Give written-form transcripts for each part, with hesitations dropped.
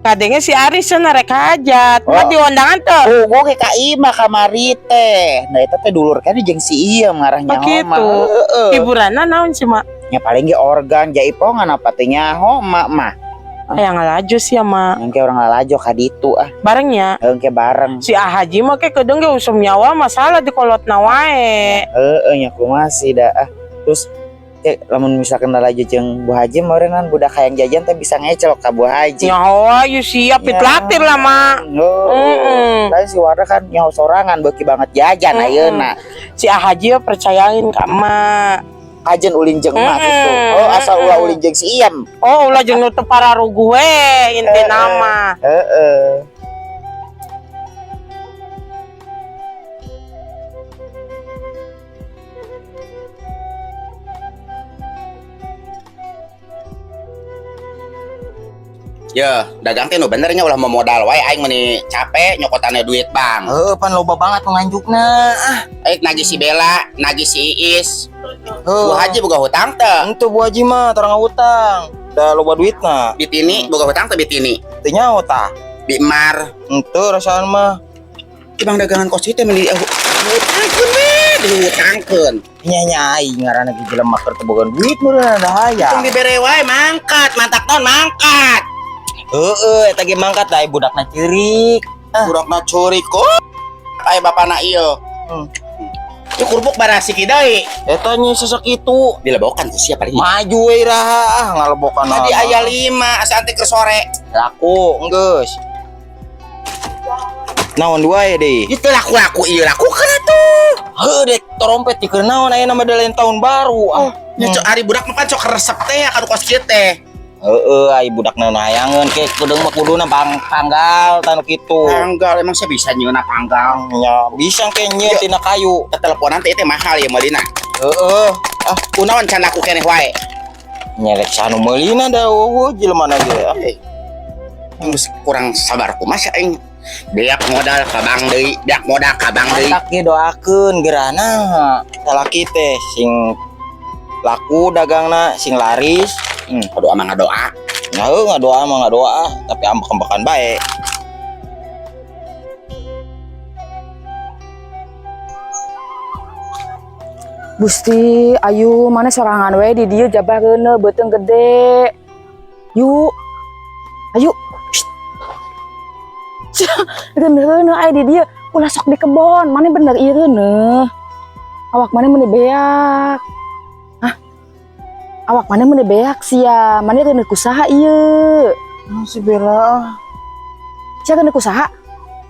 Kadangnya si Aris cenah rek hajat. Mah di undangan tuh. Oh, gue kayak Ima kamari teh. Nah, itu teh dulur kan jeung si Iem ngarahnya Begitu. Hiburanna naon sih, Mak? Ya paling ge organ jaipongan apa teh nyaho mah. Aya ngalaju sih ya, Mak. Yang kayak orang lalajo ka ditu Barengnya. Kayak bareng. Si Haji mah kayak kedeng ge usum nyawa masalah di kolotna wae. Nya kumaha sih dah. Terus lamun misalkan lalajo jeung Bu Haji meureun budak hayang jajan teh bisa ngecel ka Bu Haji. Nyawa you siap pitlatir lah, Mak. Lain si Wardah kan nyaho sorangan beuki banget jajan ayeuna. Si Haji percayain ka Mak. Ajen ulin jeung mah gitu. Oh, asal ulah ulin jeung si Iem. Oh, ulah jeung nutup pararugu we inti nama. Ya, dagang teh nu benernya ulah mau modal wae aing meuni capek nyokotannya duit, Bang. Pan loba banget nganjukna. Aing nagih si Bella, nagih si Iis. Bu Haji boga hutang teh. Itu Bu Haji mah tarang utang. Da loba duitna. Bitini boga hutang teh bitini. Teu nyaho tah. Bi Mar. Henteu rasaan mah. Bang dagangan kos teh meuli hutangkeun we, dihutangkeun. Nya aing ngaranna ge jelema keur teu boga duit meureun da hayang. Tong dibere wae mangkat, mantak naon mangkat. Eta ge mangkat da budakna ceurik. Burakna curi kok. Aya bapana ieu. Ieu kurbuk barasi kideui. Eta nya sasakitu. Dilebokan ku siapa lagi? Maju we raha ngalebokan. Tadi aya 5, asa anti keur sore. Laku geus. Naon wae deui? Itu laku-laku ieu lakukeun atuh. Heuh dek trompet dikeun naon aya nama dalain tahun baru. Nya cok ari budak mah cok resep teh anu kos kieu teh. Ai budakna nayangeun ke kudeung mah kuduna panggal tanu kitu. Panggal emang saya bisa nyeuna panggal. Ya bisa ke nyeun tina kayu. Teleponan teh mahal ya Madina. Kunaon can aku keneh wae. Nyelek sanu meulina da eueuh jelema ge. Geus kurang sabar kumaha aing. Beak modal ka Bang deui, beak modal ka Bang deui. Tak ge doakeun gerana. Salaki teh sing laku dagangna sing laris. Doa mah ngadoa. Ngadoa mah ngadoa, tapi ambek-ambekan bae. Gusti, ayu mana sorangan we di dieu jabareuneu beuteung gede. Yuk. Ayo. Reuneu aya di dieu, ulah sok di kebon, mana bener ieu reuneu. Awak mana meuni beak. Awak mana meuni beak sia, mana reuneu kusaha ieu? Si Bella. Sia reuneu kusaha?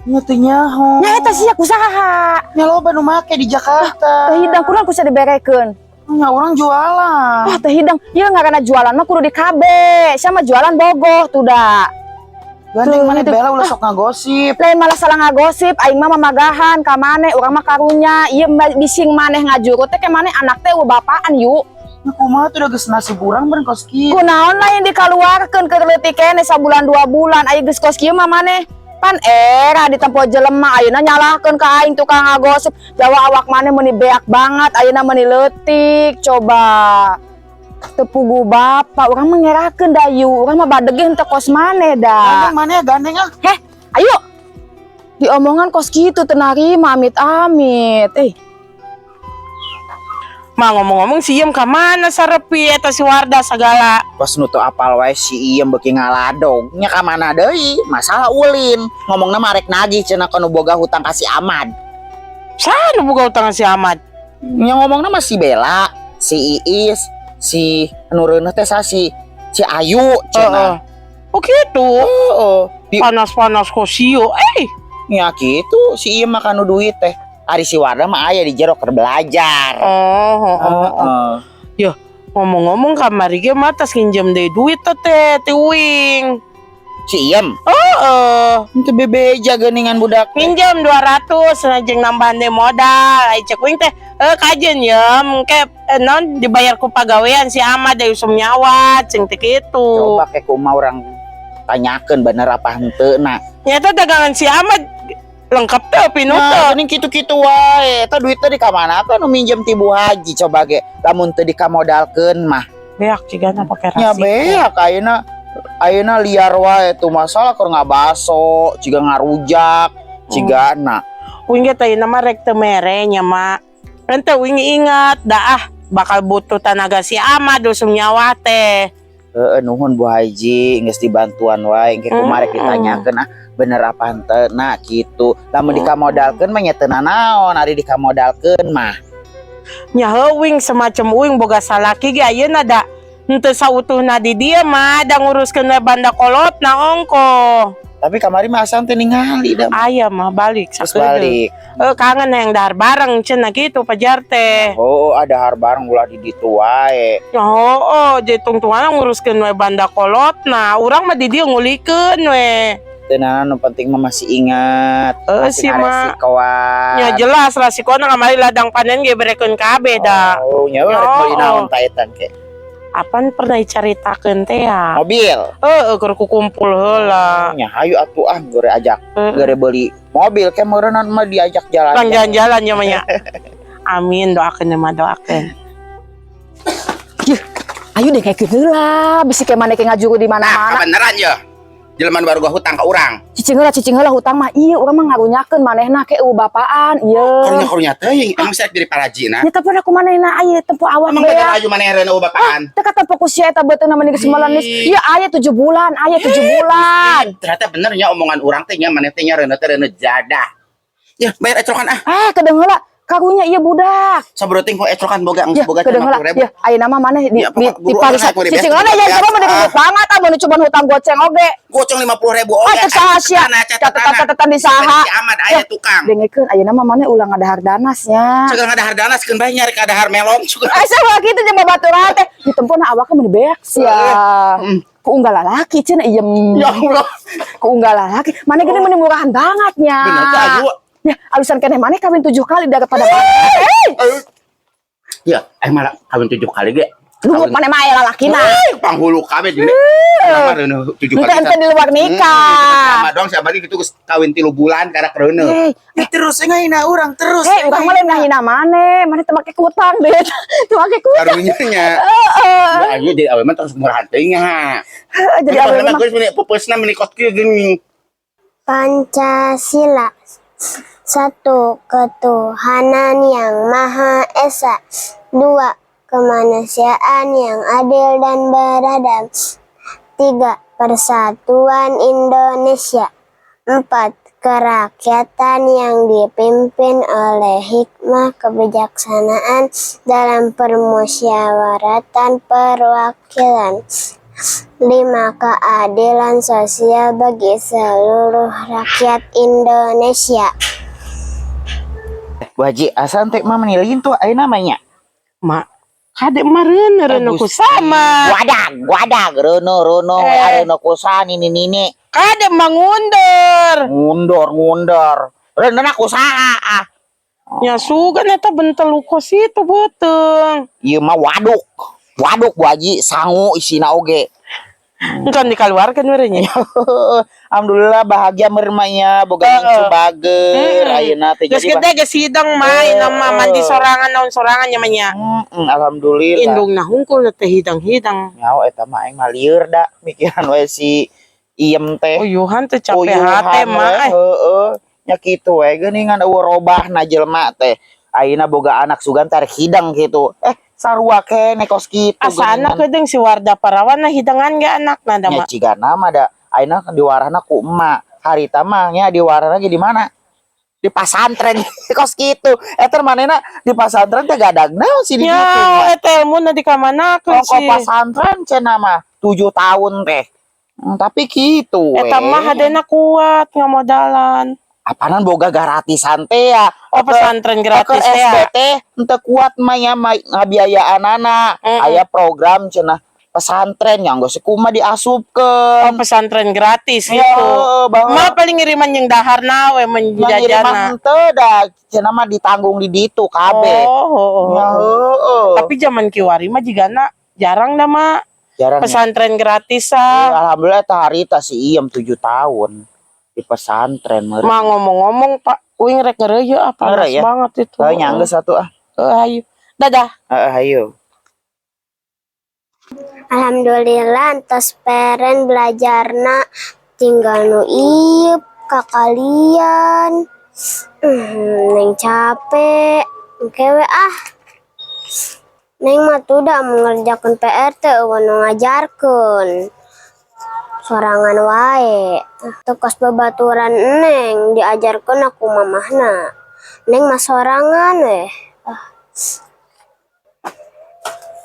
Nya teu nyaho. Nya eta sia kusaha? Nya loba nu make di Jakarta. Teh hidang kunaon kusa diberekeun? Nya urang jualan. Wah teh hidang, ieu ngaranna jualan mah kudu di KB. Sia mah jualan bogoh tuh da. Gandeng mana Bella ulah sok ngagosip. Lain malah salah ngagosip, aing mah mamagahan ka maneh, urang mah karunya. Ieu bising maneh ngajurut teh ke maneh anak teh bapaan yuk. Nya kumaha teh da geus nasib urang beun kos kieu. Kunaon lain dikaluarkeun keur leutik keneh sabulan 2 bulan aya geus kos kieu mah maneh. Pan era ditempo jelema ayeuna nyalahkeun ka aing tukang ngagosip. Jawa awak maneh meuni beak banget, ayeuna meuni leutik. Coba tepugu bapak, urang mah ngerakeun da yu. Urang mah badege henteu kos maneh da. Gandeng mana gandeng Heh, ayo. Diomongan kos kitu teu narima amit-amit. Mah ngomong-ngomong si Iem ka mana sarepi eta si Wardah sagala. Pas nutu apal wae si Iem beuki ngaladog. Nya ka mana deui? Masalah ulin. Ngomongna mah rek nagih cenah kana boga hutang ka si Ahmad. Sanu boga utang si Ahmad? Nya ngomongna mah si Bella, si Iis, si anu reuneuh teh si Ayu cenah. Oh gitu. Panas-panas kosio. Ya gitu, si Iem mah kanu duit teh. Ari si Wardah mah aya di jero keur belajar. Ya, ngomong-ngomong kamari ge mah tas nginjem deui duit teh Wing. Si Iem? Itu bebeja geuningan budak. Minjem 200 senajeng nambahan deh modal. Ai cek Wing teh, kajen ya, mungkin non dibayar ku pagawean si Ahmad dari usum nyawat, cing teh kitu. Coba ke kumaha urang tanyakeun bener apa henteu na. Nyata dagangan si Ahmad lengkap teh pinuh teh. Nah, geuning kitu-kitu wae. Eta duit teh di ka mana nu minjem ti Bu Haji coba ge. Lamun teu dikamodalkeun mah. Beak cigana pake rasi. Ya beak ayeuna ayeuna liar wae tuh masalah keur ngabaso, ciga ngarujak, ciga na. Uing ge teh nama rek teu mere nya mak. Ente uing ingat dah bakal butuh tenaga si Ahmad usum nyawa teh. Nuhun Bu Haji, geus dibantuan wae engke kumarek ditanyakeun bener apa henteu na kitu. Lamun dikamodalkeun mah nya teu nanaon, ari dikamodalkeun mah. Nya heuwing semacam uing boga salaki ge ayeuna da henteu sautuhna di dieu mah da nguruskeun we banda kolotna ongko. Tapi kamari mah asan teh ningali da. Aya mah balik Terus sakedeung. balik. Kangen yang dahar bareng cenah kitu pajar teh. Oh, ada har bareng ulah di ditu wae. Oh, jadi tungtungan nguruskeun we banda kolotna. Urang mah di dieu ngulikeun we. Tenan nu penting mah masih ingat. Si mah. Kawan. Ya jelas resikonya kamari ladang panen ge berekeun kabeh da. Oh, nya rek meuli naon ta eta ke. Apaan pernah dicaritakeun teh ya? Mobil. Keur kukumpul heula. Nya hayu atuh gore ajak. Gore beli mobil ke meureunna mah diajak jalan. Lang jalan-jalan nya mah nya. Amin, doakeun mah doakeun. Ayo deh kayak gitu lah, bisi kayak mana kayak ngajuru di mana-mana. Beneran ya. Jelema baru gua hutang ke urang. Cicing heula hutang mah iya, urang mah ngarunyakeun manehna kayak bapaan, iya. Karunya teh emang saya jadi parajina. Ya tapi aku manehna aya tempo awak Emang bea. bener aju maneh reuna bapaan. Teu kata fokus sia eta beuteung namanya geus melenis. Iya aya 7 bulan, aya 7 bulan. Ternyata bener nya omongan urang teh nya maneh teh nya reuna teh reuna jadah. Ya bayar ecrokan Kedeung heula karunya iya budak. Sabeuting kok ecrokan boga Ya, boga kedeung heula. 50.000. Ya, ayeuna mah maneh di Ya, pokok buru parisa. orang aku Cicing dibiasa heula ya dibiasa. coba mah diribut banget mun coba hutang goceng oge. Goceng 50.000 oge. Cek saha sia. Catatan di saha. Si Ahmad aya tukang. Dengekeun ayeuna mah maneh ulang ngadahar danasnya. Sekarang ada hardanas keun bae nyari ka dahar melon juga. Saya kitu jeung babaturan teh. Di tempona awakna mun beak sia. Ku unggal lalaki cenah iem. Ya Allah. Ku unggal lalaki. Maneh gini meni murahan banget nya. Bener teh aju. Ya, alusan keneh maneh kawin 7 kali daripada Ya, malah kawin 7 kali ge. lumut maneh mah aya lalakina. Panghulu kabeh di. Nama reuna 7 kali. Ente di luar nikah. Sama dong siapa gitu geus kawin 3 bulan kada kereuna. Terus ngahina urang terus. Urang mah lain ngahina maneh teu make kutang deh. Teu make kutang. Karunya nya. Ya ayo jadi awewe mah terus murahan teuing nya. Jadi awewe mah geus meni pupusna meni kos kieu geuning. Pancasila. Satu, ketuhanan yang Maha Esa. 2, kemanusiaan yang adil dan beradab. 3, persatuan Indonesia. 4, kerakyatan yang dipimpin oleh hikmah kebijaksanaan dalam permusyawaratan perwakilan. 5, keadilan sosial bagi seluruh rakyat Indonesia. Bu Haji, asan teh mah menilin tuh ayeuna namanya. Mak, kade meureun ku sama. Guadag, rono, areuna kusaha nini. Kade mangundur. Ngundor. Reuna kusaha Nya sugan eta bentel kos itu beuteung. Ieu mah waduk Bu Haji, sangu isina oge. Engkan dikaluarkeun we nya. Alhamdulillah bahagia mermanya boga incu bager ayeuna teh Geus jadi gede geus hidang main nama mandi sorangan naon sorangan nya mah nya. alhamdulillah. Indungna hungkul teh hidang-hidang. Nyawa eta mah aing mah lieur da mikiran we si Iem teh. Uyuhan teh capek hate mah. Heeh. Nya kitu we geuningan eueuh robahna jelema teh. Ayeuna boga anak sugan tar hidang kitu. Sarua kene kos kitu. Asana kedeung si Warda Parawan nah hidangan ge anakna da nya mah. cigana mah da ayeuna diwarana ku emak. Harita mah nya diwarana ge di mana? Di pasantren kos kitu. Eta manehna di pasantren teh gadag naon sih di ditu. Ya, eta ilmuna di kamanakeun Kok sih. pasantren cenah mah 7 tahun teh. Tapi gitu Eta mah hadena kuat ngamodalan. apaanan boga gratisan teh ya. Oh, pesantren gratis teh ya. SBT henteu kuat mah ya ngabiayaanana. Aya program cenah pesantren yang geus kumaha diasupkeun. Oh, pesantren gratis Ya, gitu. bahwa Mah paling ngiriman yang daharna we menjajana. henteu da cenah mah ditanggung di ditu kabeh. Oh. Ya heueuh. Tapi zaman kiwari mah jigana jarang dah mah Jarang. pesantren gratisan. Alhamdulillah tah harita si Iem 7 tahun di pesantren meureun. Mah ngomong-ngomong Pak Uing rek ngeureuy apa Ngeureuy ya? banget itu. Nyangga satu Ayo. Dadah. ayo. Alhamdulillah entos peren belajarna tinggal nu ieup ka kalian. Neng capek, kewe ah. Neng mah tuh udah mengerjakan PR teh eueuh nu ngajarkeun. Sorangan wae. Tukos babaturan Neng diajarkeun aku mamahna. Neng mah sorangan weh.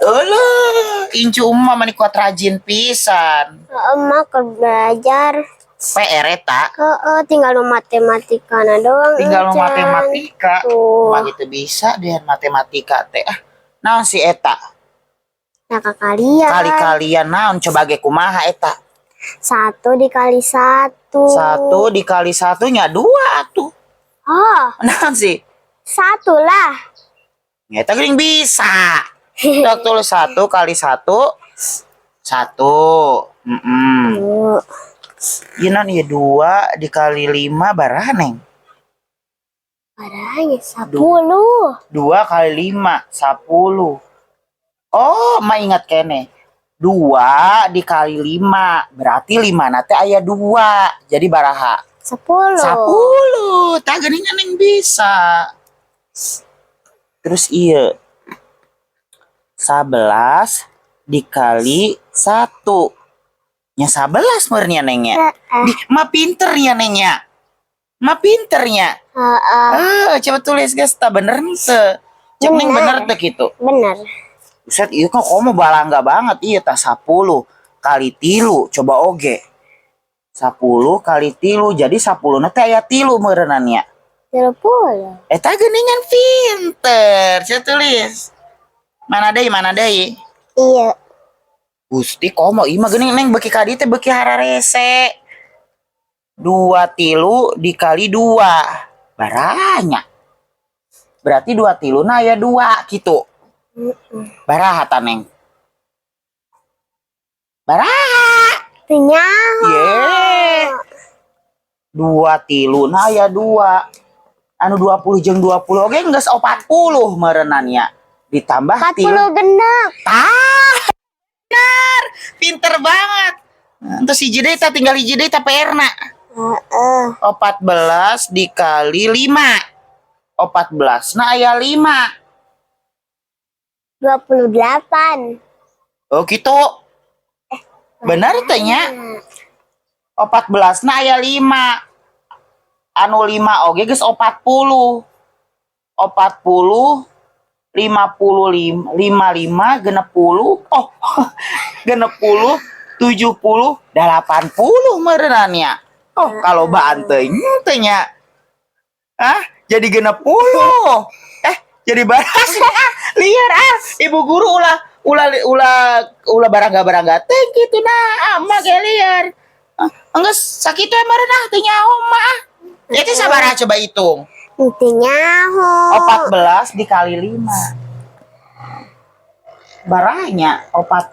Alah, incu umma mani kuat rajin pisan. Emak keur belajar. PR eta Tinggal nu matematika doang. tinggal nu encan. matematika. Tuh. Mah gitu bisa deh matematika teh. Naon si eta? Nah ka kalian. Kali-kalian naon coba ge kumaha eta? 1 dikali 1. 1 dikali 1-nya 2 tuh. Oh, Naon sih? 1 lah. Eta geuning bisa. Tok tulis 1 kali 1 1. Ieu naon ieu 2 dikali 5 baraha Neng? Baranya 10. 2 kali 5 10. Oh, mah ingat kene. 2 dikali 5 berarti 5 teh aya 2. Jadi baraha? 10. 10. Tah geuningan Neng bisa. Terus ieu 11 dikali 1. Nya 11 meureunnya Neng nya. Mah pinter ya Neng nya. Mah pinternya. Coba tulis guys, tak bener teu. Cek Neng bener teu kitu. Bener. Buset, ieu kok komo balangga banget ieu tah 10 kali 3 coba oge. 10 kali 3 jadi 10 na teh aya 3 meureunannya. 30. Eta geuningan pinter. Coba tulis. Mana deui? Iya. Gusti komo ieu mah geuning Neng beuki ka dieu teh beuki hararese. 2 tilu dikali 2 baranya. Berarti 2 tilu na aya 2 gitu. Baraha ta Neng? Baraha. Nyaho. Ye. 2 tilu na aya 2. Anu 20 jeung 20 oge geus 40 meureunannya. Ditambah 40 genep. Benar. Pinter banget. Terus hiji deui tah tinggal hiji deui tah PR-na. 14 dikali 5. 14 na aya 5. 28. Oh gitu. Benar teh nya. 14 na aya 5. Anu 5 oge geus 40. 40 55 genep 10. Oh. Genep 10 70 80 meureunannya. Oh, kalau baan teh nya. Jadi genep 10. Jadi baras. Liar Ibu guru ulah barangga teh kitu nah. Mah ge liar. Enggeus sakitu meureunah teh nyaho mah. Jadi sabaraha coba hitung. Itu nyaho. 14 dikali 5. Barahnya 40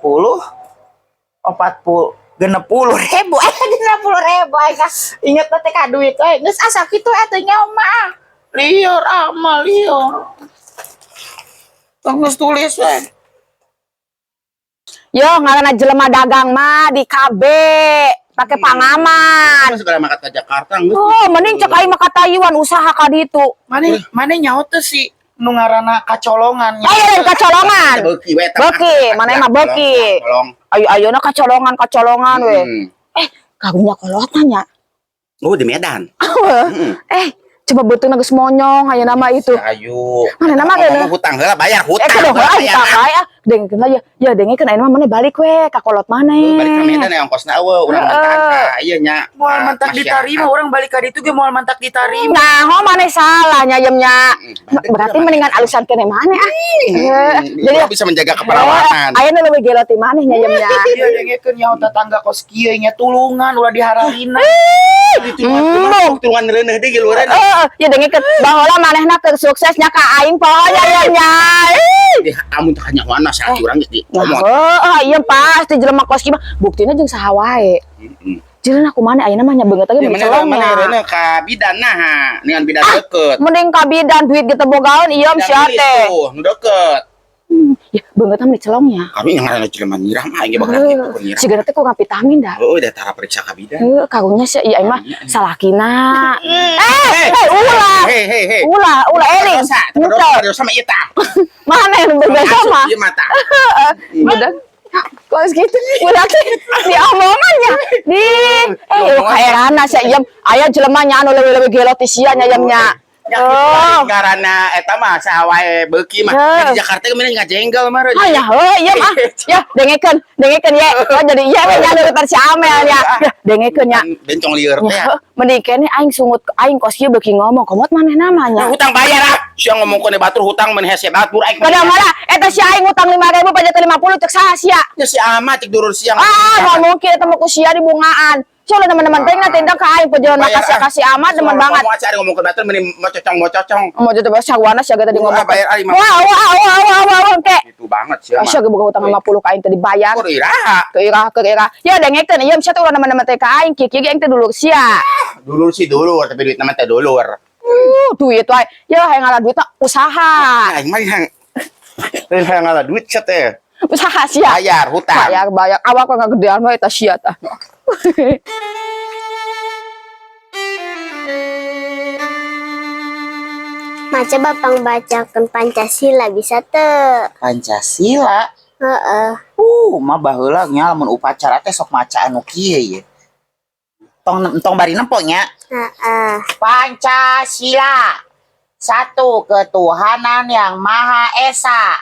genep 10.000. Genep 10.000 inget teh ka duit geus asa kitu teh nyaho mah. Liar mah liar. Geus tulis we. Yo ngaranna jelema dagang mah di KB pakai pangaman. Segala makat ke Jakarta geus. Oh, mending cek aing mah ka Taiwan usaha ka ditu. Mane nyaho teh si nu ngaranna kacolongan. Ayo kacolongan. Beuki we tah. Beuki, mana mah beuki. Ayo-ayona kacolongan we. Kagunya kolot nanya. Oh, di Medan. Coba betul geus monyong ayeuna mah itu. Ayo. Mana nama Ngomong hutang heula bayar hutang. Kudu heula aya. Dengkeun aja. Ya dengkeun ayeuna mah maneh balik we ka kolot maneh. Balik ka Medan ya ongkosna eueuh urang mentak ieu nya. Moal mantak ditarima orang balik ka ditu ge moal mantak ditarima. Nah, maneh salah nyayemnya. Berarti mendingan alusan kene maneh Jadi bisa menjaga keperawanan. Ayeuna leuwih gelo ti maneh nyayemnya. Dia dengekeun nyaho tetangga kos kieu nya tulungan ulah diharalina. Tulungan reuneuh deui ge luaran. Ya dengkeun baheula manehna keur suksesnya ka aing poho nyayemnya. Amun teh nyawana saat urang geus di ngomong. Iya pasti jelema kos kieu mah buktina jeung saha wae. Jireun aku maneh ayeuna mah nya beungeut ge Mana reuneuh ka bidan nah, ningan bidan deukeut. Mending ka bidan duit kita bogaeun ieu sia teh. Nu deukeut. Ya banget di celongnya. Kami yang ngaran jelema nyirah mah ge bakal gitu kun nyirah. Sigana teh kurang vitamin dah. Oh, udah tara periksa ka bidan. Karunya sih iya mah salakina. Ulah. Hei. Ulah eling. Dosa sama ieu tah. Mana yang berbeda sama? Ieu mata. Bener. Kok gitu? Udah di omongannya. Kayak sih iam aya jelema nya anu leuwih gelo ti sia nya iamnya. Karena eta mah sawae beuki mah. Di Jakarta kemana nggak jengkel mah. Ya, iya mah. Ya, dengekeun ya. Jadi iya we nya leuwih si Amel ya. Ya, dengekeun nya. Bencong lieur teh. Mending kene aing sungut aing kos kieu beuki ngomong komot maneh namanya. Hutang bayar ah. Sia ngomong kene batur hutang men hese batur aing. Kada malah eta si aing utang 5.000 pajak 50 cek saha sia. Ya si amat cek durur siang. Nggak mungkin eta mah ku sia di bungaan. Soalnya teman-teman teh tindak ka aing pejalan kasih amat demen banget. Mau cari ngomong ke batur meni mococong. Mau jadi bahasa sawana sia tadi ngomong. Bayar ari mah. Wah, kek. Itu banget sih mah. Sia boga utang 50 ka aing teh dibayar. Kur iraha. Ke ira. Ya dengekeun ieu sia teh urang teman-teman teh ka aing kieu aing teh dulur sia. Dulur sih dulur tapi duit nama teh dulur. Duit wae. Ya hayang ngalah duit usaha. Aing mah yang hayang ngalah duit sia teh. Usaha sia. Bayar hutang. Bayar. Awak kok ngagedean mah eta sia tah. Maca bapang bacakan Pancasila bisa teu? Pancasila. Heeh. Mah baheula nya lamun upacara teh sok maca anu kieu ye. Tong bari nempo nya. Heeh. Pancasila. 1. Ketuhanan yang Maha Esa.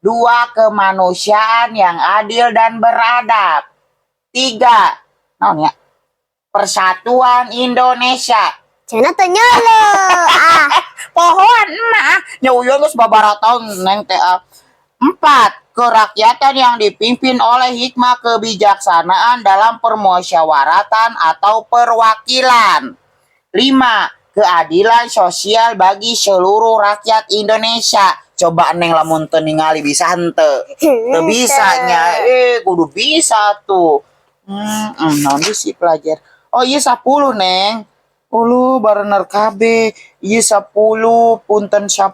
2. Kemanusiaan yang adil dan beradab. 3. Naon ya? Persatuan Indonesia. Cenah teu nyolo. Pohon mah nyeuyeun geus babaraton neng teh. 4. Kerakyatan yang dipimpin oleh hikmah kebijaksanaan dalam permusyawaratan atau perwakilan. 5. Keadilan sosial bagi seluruh rakyat Indonesia. Coba neng lamun teu ningali bisa henteu. Teu bisa nya. Kudu bisa tuh. Naon sih pelajar. Oh iya 10 neng. Ulu barener KB. Iya 10 punten 10.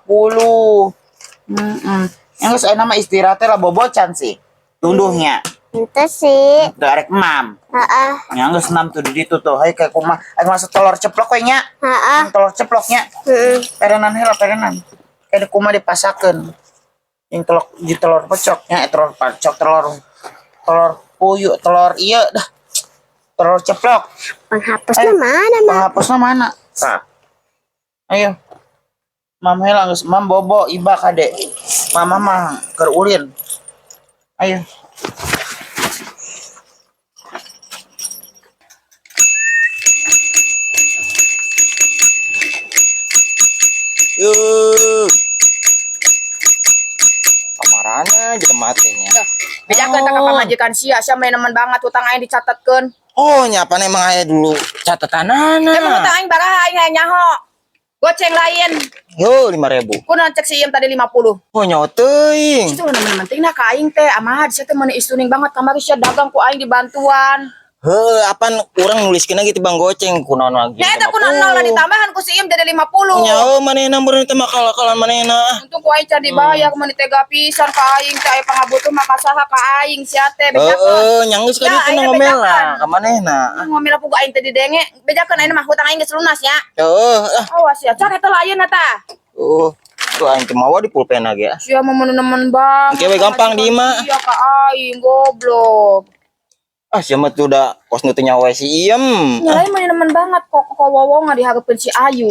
Yang geus aya nama istirahat teh lah bobocan sih. Tunduhnya. Ente sih. Darek mam. Heeh. Yang geus 6 tuh di ditu tuh. Hai kayak kumaha. Aya masuk telur ceplok we nya. Heeh. Telur ceploknya. Heeh. Perenan heula perenan. Kayak kumaha dipasakeun. Yang telur pecok nya telur pecok telur puyuh telur ieu dah. Telur ceplok. Penghapusnya mana, Mak? Penghapusnya mana? Nah. Ayo. Mam heula geus mam bobo iba kade. Mama mah keur ulin. Ayo. Kamarana jadi matenya. Bejakeun teh ka pamajikan sia nemen banget utang aing dicatetkeun. Oh, nyapa emang aya dulu catatanana. Emang utang aing baraha aing hayang nyaho. Goceng lain. Yo 5.000. Kunaon cek si Iem tadi 50. Oh nyaho teuing. Itu nemen pentingna ka aing teh amah di teh meuni istuning banget kamari sia dagang ku aing dibantuan. Heuh, apaan urang nuliskeun gitu Bang Goceng kunaon lagi. Ya eta kunaon lah ditambahan ku si Iem jadi 50. Nyaho manehna meureun teh mah kalakalan manehna. Untung ku aing can dibayar meuni tega pisan ka aing teh aya pangabutuh mah kasaha ka aing sia teh Heeh, nyanggeus ka Ya, ditu ayeuna ngomel bejakan. lah ka manehna. ngomel aku aing teh didenge bejakeun ayeuna mah hutang aing geus lunas nya. Heeh, Awas ya cak eta lah ayeuna tah. tuh aing teh mawa di pulpena ge. Sia mah nemen banget. Oke, we gampang di mah. Iya ka aing goblok. Ah, sia mah tuh udah kos nu teu nyawa si Iem. Nyalain mah nemen banget kok wowong dihareupeun si Ayu.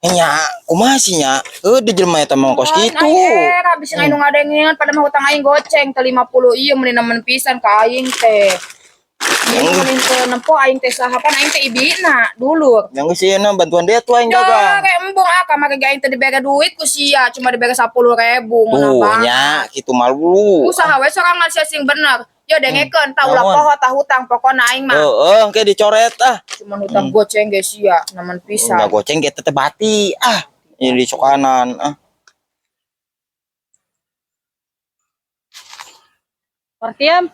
Nya, kumaha sih nya? Di jelema eta mah kos kitu. Aing bisa aing nu ngadengeun pada mah hutang aing goceng teh 50 ieu meuni nemen pisan ka aing teh. Yang meuni teh nempo aing teh sahapan aing teh ibina dulu. Yang geus sieuna bantuan dia tuh aing Ya, dagang. kayak embung make aing teh dibere duit ku sia, cuma dibere 10.000 Tuh nya, kitu malu. Usaha we sorangan sia sing bener. Ya dengekeun tah ulah Naon? poho tah hutang pokona aing mah. Heeh, engke dicoret ah. Cuma hutang goceng ge sia, nemen pisan. Enggak goceng ge teh bati. Ah, ini di cokanan. Ah. Pertiam.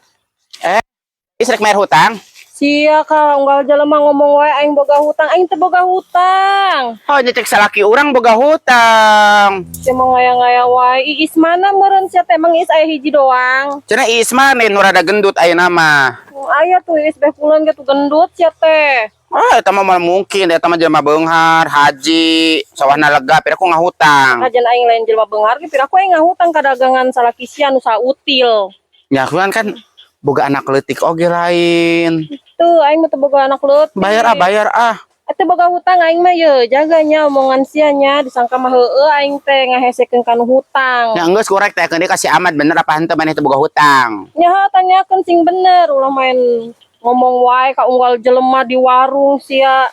Isrek bayar hutang. Sia ka unggal jelema ngomong wae aing boga hutang, aing teu boga hutang. Oh, nya cek salaki urang boga hutang. Sia mah ngaya-ngaya wae. Iis mana meureun sia teh emang Iis aya hiji doang. Cenah Iis mah nu rada gendut ayeuna mah. Aya tuh Iis beh puleun gitu gendut sia teh. Oh, eta mah moal mungkin eta mah jelema beunghar, haji, sawahna lega pira ku ngahutang. Kajian aing lain jelema beunghar ge pira ku aing ngahutang ka dagangan salaki sia nu sautil. Ya kan boga anak leutik oge lain. Tuh aing mah teu boga anak leutik. Bayar ah. Eta boga hutang aing mah ye jaganya omongan sia nya disangka mah heueuh aing teh ngahesekeun kanu hutang. Ya geus korek teh deui kasih Ahmad bener apa henteu maneh teu boga hutang. Nyaha tanyakeun sing bener ulah main ngomong wae ka unggal jelema di warung sia.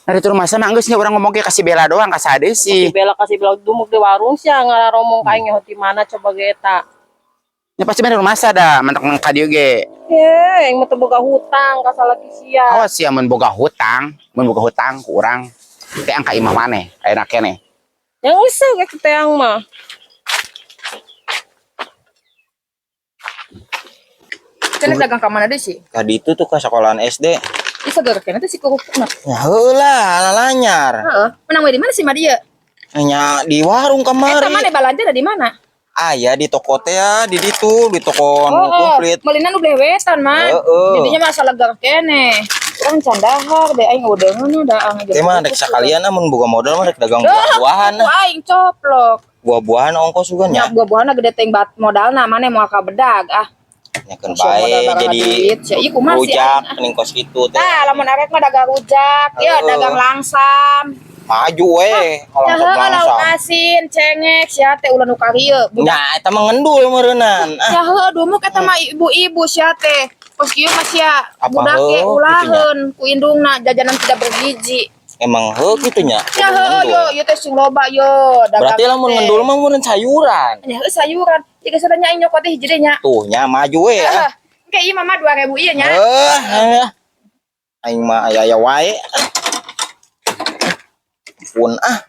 Dari tur masa mah geus nya urang ngomong ge kasih bela doang ka sade sih. Kasih bela dumuk di warung sia ngaromong ka aing nyaho ti mana coba ge eta. Ya pasti bener masa dah mentok nang ka dieu ge. Aing mah teu boga hutang ka salaki sia. Awas sia mun boga hutang ku urang teh angka imah maneh ayeuna keneh. Yang usah ge keteang mah. Cenah dagang ka mana deui sih? Tadi itu tuh ke sekolahan SD. Bisa geurkeun teh si kurupna. Ya heulah lanyar. Heeh. Menang we di mana sih mah dia? Hanya di warung Eta kamari. mana balanja di mana? Aya di toko teh ya, di ditu, di toko nu komplit. Meulina nu bleh wetan man. Heeh. Didinya mah lega keneh. Urang candahar deh aing udeungeun da ang Teh mah rek sakalian mun boga modal mah rek dagang buah-buahan. Aing coplok. Buah-buahan ongkos juga nya. Nya buah-buahan gede teh modalna maneh moal ka bedag ah. Nyakeun Masih modal bae barang jadi duit. Sia ieu kumaha sih? rujak ning kos kitu teh. Tah lamun arek mah dagang rujak, ya Heeh. dagang langsam. Maju we kalau Nah, langsung. lauk asin, cengek, sia teh ulah nu ka rieu. Nya eta mah ngendul meureunnan. Ya heuh dumuk eta mah ibu-ibu sia teh. Kos kieu mah sia Apa budak ge heuh, ulaheun ku indungna jajanan tidak bergizi. Emang heuh kitu nya. Ya heuh yo ieu teh sing loba yo dagang. Berarti lamun ngendul mah mun sayuran. Ya heuh sayuran. Jika sadanya aing nyokot teh hiji deui nya. Tuh nya maju we Heeh. ah. Engke ieu mah 2000 ieu nya. Aing mah aya wae. Pun ah.